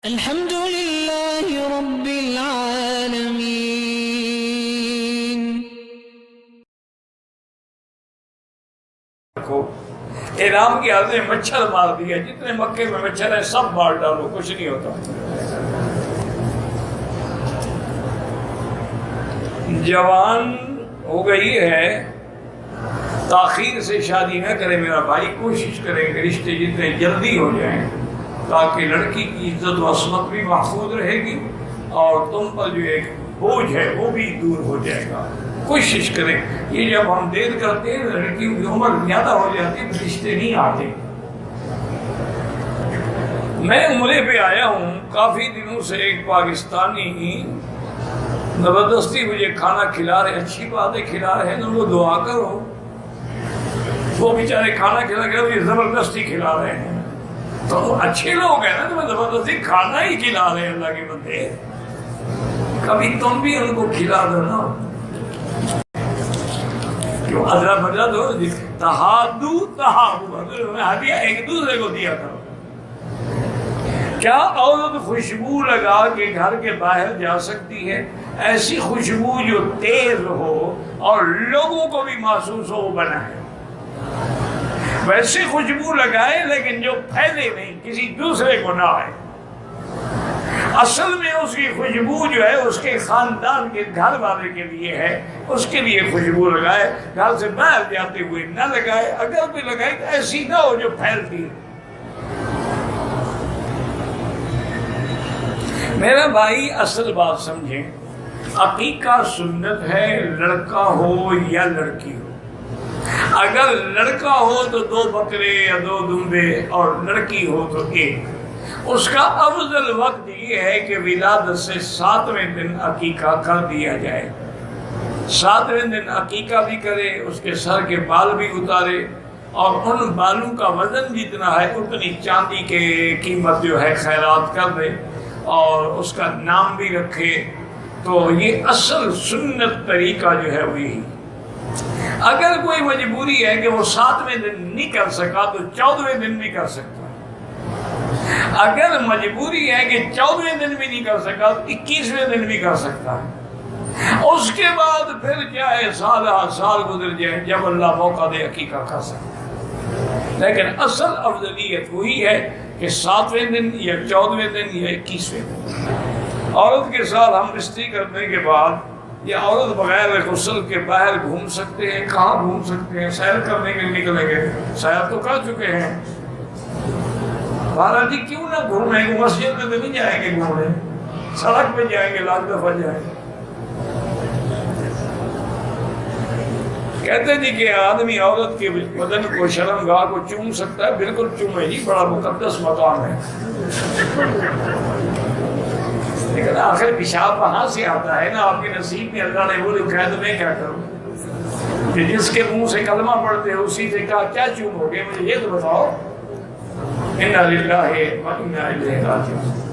الحمد لله رب العالمين. اعلام کی حالت میں مچھر مار دیا، جتنے مکے میں مچھر ہیں سب مار ڈالو، کچھ نہیں ہوتا۔ جوان ہو گئی ہے، تاخیر سے شادی نہ کرے میرا بھائی، کوشش کرے کہ رشتے جتنے جلدی ہو جائیں تاکہ لڑکی کی عزت و عصمت بھی محفوظ رہے گی اور تم پر جو ایک بوجھ ہے وہ بھی دور ہو جائے گا۔ کوشش کریں، یہ جب ہم دیر کرتے ہیں لڑکیوں کی عمر زیادہ ہو جاتی ہے، رشتے نہیں آتے۔ میں عمرے پہ آیا ہوں، کافی دنوں سے ایک پاکستانی زبردستی مجھے کھانا کھلا رہے، اچھی بات ہے کھلا رہے ہیں، ان کو دعا کرو۔ وہ بیچارے کھانا کھلا کے مجھے زبردستی کھلا رہے ہیں، تو اچھے لوگ ہیں نا، تمہیں زبردستی کھانا ہی کھلا رہے ہیں اللہ کے بندے، کبھی تم بھی ان کو کھلا دو نا۔ کیوں ادرا بدلا دو، تہادو تہابو، ہدیہ ایک دوسرے کو دیا کرو۔ کیا عورت خوشبو لگا کے گھر کے باہر جا سکتی ہے؟ ایسی خوشبو جو تیز ہو اور لوگوں کو بھی محسوس ہو وہ بنائے، ویسے خوشبو لگائے لیکن جو پھیلے نہیں، کسی دوسرے کو نہ آئے۔ اصل میں اس کی خوشبو جو ہے اس کے خاندان کے گھر والے کے لیے ہے، اس کے لیے خوشبو لگائے، گھر سے باہر جاتے ہوئے نہ لگائے، اگر بھی لگائے تو ایسی نہ ہو جو پھیلتی ہے۔ میرا بھائی اصل بات سمجھیں، عقیقہ سنت ہے، لڑکا ہو یا لڑکی ہو۔ اگر لڑکا ہو تو 2 بکرے یا 2 دمبے، اور لڑکی ہو تو 1۔ اس کا افضل وقت یہ ہے کہ ولادت سے 7ویں دن عقیقہ کر دیا جائے۔ 7ویں دن عقیقہ بھی کرے، اس کے سر کے بال بھی اتارے، اور ان بالوں کا وزن جتنا ہے اتنی چاندی کے قیمت جو ہے خیرات کر دے، اور اس کا نام بھی رکھے۔ تو یہ اصل سنت طریقہ جو ہے وہ یہی۔ اگر کوئی مجبوری ہے کہ وہ 7ویں دن نہیں کر سکا تو 14ویں دن بھی کر سکتا ہے۔ اگر مجبوری ہے کہ 14ویں دن بھی نہیں کر سکا تو 21ویں دن بھی کر سکتا ہے۔ اس کے بعد پھر چاہے سال گزر جائے، جب اللہ موقع دے عقیقہ کر سکتا ہے۔ لیکن اصل افضلیت وہی ہے کہ 7ویں دن یا 14ویں دن یا 21ویں دن۔ عورت کے ساتھ ہم رشتے کرنے کے بعد یا عورت بغیر غسل کے باہر گھوم سکتے ہیں؟ کہاں گھوم سکتے ہیں؟ سیر کرنے کے لیے نکلیں گے، سیر تو کر چکے ہیں، بارہ جی کیوں نہ گھومیں گے؟ مسجد میں تو نہیں جائیں گے گھومنے، سڑک پہ جائیں گے، لاکھ دفعہ جائیں گے۔ کہتے جی کہ آدمی عورت کے بدن کو، شرمگاہ کو چوم سکتا ہے، بالکل چومے جی، بڑا مقدس مقام ہے۔ لیکن آخر پیشاب وہاں سے آتا ہے نا، آپ کے نصیب میں اللہ نے وہ لکھا ہے، تو میں کیا کروں کہ جس کے منہ سے کلمہ پڑھتے ہیں اسی سے کیا چومو گے؟ مجھے یہ تو بتاؤ۔ اِنَّا لِلَّهِ وَإِنَّا إِلَيْهِ رَاجِعُونَ۔